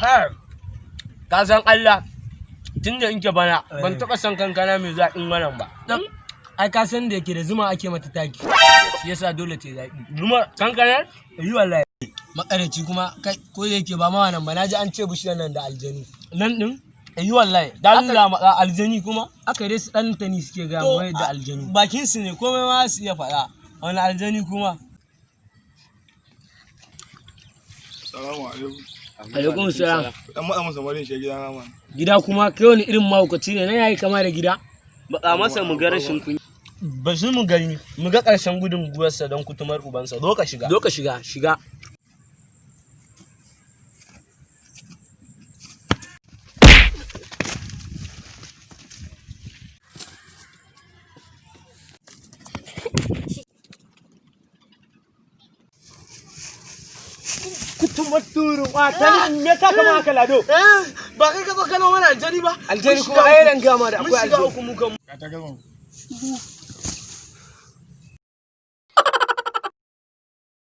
Ka san Allah tunda in ke bana ban taɓa san kankana mai zaƙin wannan ba. Ai ka san da yake da zuma ake mata taki. Shi yasa dole ta zaƙi. Zuma kankana? Yi wallahi. Makareci kuma kai ko da yake ba ma wannan ba naji an ce bishiyar nan da aljani. Nan din? Yi wallahi. Allah maka aljani kuma? Aka dai su dan tani suke ga wai da aljani. Bakin su ne komai ma su iya faɗa. Wani aljani kuma? Salamu alaikum. Alaikum salam. Dan matsa masa marin shi gida na man. Gida kuma kai wani irin mahaukaci ne nan yayi kama da gida. Baka masa mu ga rashin kunya. Ba su mu gani mu ga ƙarshen gudun guwarsa don kutumar ubansa. Zo ka shiga. Zo ka shiga. Kutumar turu ta me yasa kama haka lado? Ba kai ka zo kano mana aljani ba. Aljani kuma ai ran gama da akwai aljani. Mun shiga uku mu kan. Ka ta gama.